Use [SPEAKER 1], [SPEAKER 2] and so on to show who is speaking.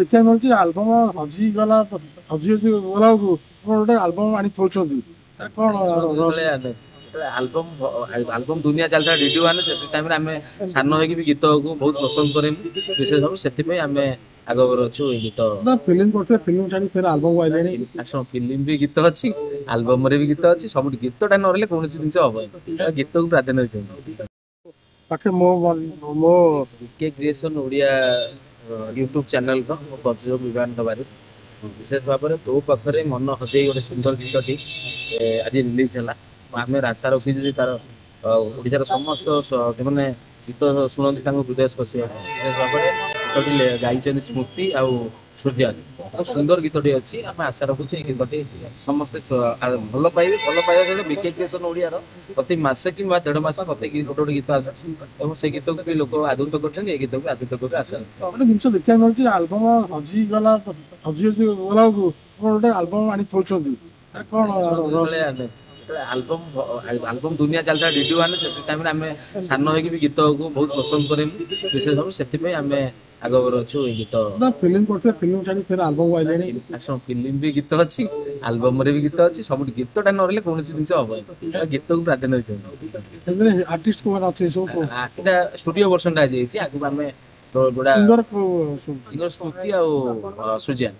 [SPEAKER 1] ଦେଖିବାକୁ ମିଳୁଛି ଆଲବମ ହଜିଗଲା ଗଲାକୁ ଗୋଟେ ଆଲବମ ଆଣି ଥୋଉଛନ୍ତି କଣ
[SPEAKER 2] ଆଲବମ ଆଲବମ ଦୁନିଆ ଚାଲିଥିଲା ଡିଡି ୱାନ୍ ସେ ଟାଇମରେ ଆମେ ସାନ ହେଇକି ବି ଗୀତକୁ ବହୁତ ପସନ୍ଦ କରେନି ବିଶେଷ ଭାବରେ ସେଥିପାଇଁ ଆମେ ଆଗରେ ଅଛୁ ଏଇ ଗୀତ
[SPEAKER 1] ଫିଲ୍ମ କରୁଥିଲେ ଫିଲ୍ମ ଛାଡି ଫେର ଆଲବମ ଆଇଲେଣି
[SPEAKER 2] ଫିଲ୍ମ ବି ଗୀତ ଅଛି ଆଲବମରେ ବି ଗୀତ ଅଛି ସବୁ ଗୀତଟା ନ ରହିଲେ କୌଣସି ଜିନିଷ ହବନି ଗୀତକୁ ପ୍ରାଧାନ୍ୟ ଦିଅନ୍ତି
[SPEAKER 1] ପାଖେ ମୋ
[SPEAKER 2] ବିକେ କ୍ରିଏସନ ଓଡ଼ିଆ ୟୁଟ୍ୟୁବ ଚ୍ୟାନେଲର ପ୍ରଯୋଜକ ବିଭାନ ଦବାରେ ବିଶେଷ ଭାବରେ ତୋ ପାଖରେ ମନ ହଜେଇ ଗୋଟେ ସୁନ୍ଦର ଗୀତଟି ଆଜି ରିଲିଜ ହେଲା ଆମେ ଆଶା ରଖିଛୁ ଯେ ତାର ଓଡ଼ିଶାର ସମସ୍ତ ଯେଉଁମାନେ ଗୀତ ଶୁଣନ୍ତି ତାଙ୍କ ହୃଦୟ ସ୍ପର୍ଶୀ ବିଶେଷ ଭାବରେ ଗୀତଟି ଗାଇଛନ୍ତି ସ୍ମୃତି ଆଉ ସୂର୍ଯ୍ୟ ବହୁତ ସୁନ୍ଦର ଗୀତଟି ଅଛି ଆମେ ଆଶା ରଖୁଛୁ ଏଇ ଗୀତଟି ସମସ୍ତେ ଭଲ ପାଇବେ ଭଲ ପାଇବା ସହିତ ବିକେ କ୍ରିଏସନ ଓଡ଼ିଆର ପ୍ରତି ମାସେ କିମ୍ବା 1.5 ମାସ ପ୍ରତି ଗୋଟେ ଗୀତ ଆସୁଛି ଏବଂ ସେ ଗୀତକୁ ବି ଲୋକ ଆଦୃତ କରୁଛନ୍ତି ଏ ଗୀତକୁ ଆଦୃତ କରିବାକୁ ଆଶା
[SPEAKER 1] ଗୋଟେ ଜିନିଷ ଦେଖିବାକୁ ମିଳୁଛି ଆଲବମ ଗଲାକୁ ଗୋଟେ ଆଲବମ ଆଣି ଥୋଉଛନ୍ତି କଣ
[SPEAKER 2] ଆଲବମ ଦୁନିଆ ଚାଲିଥିଲା ଡିଡି ୱାନ୍ ସେ ଟାଇମରେ ଆମେ ସାନ ହେଇକି ବି ଗୀତକୁ ବହୁତ ପସନ୍ଦ କରେନି ବିଶେଷ ଭାବରେ ସେଥିପାଇଁ ଆମେ ଆଗରେ ଅଛୁ ଏଇ ଗୀତ
[SPEAKER 1] ଫିଲ୍ମ କରୁଥିଲେ ଫିଲ୍ମ ଛାଡି ଫେର ଆଲବମ ଆଇଲେଣି
[SPEAKER 2] ଫିଲ୍ମ ବି ଗୀତ ଅଛି ଆଲବମରେ ବି ଗୀତ ଅଛି ସବୁ ଗୀତଟା ନ ରହିଲେ କୌଣସି ଜିନିଷ ହବନି ଗୀତକୁ ପ୍ରାଧାନ୍ୟ ଦିଅନ୍ତି
[SPEAKER 1] ଆର୍ଟିଷ୍ଟ କୋଉମାନେ ଅଛି ସବୁ
[SPEAKER 2] ଏଇଟା ଷ୍ଟୁଡିଓ ବର୍ଷନଟା ଆଜି ହେଇଛି ଆଗକୁ ଆମେ
[SPEAKER 1] ସିଙ୍ଗର
[SPEAKER 2] ସ୍ମୃତି ଆଉ ସୂର୍ଯ୍ୟା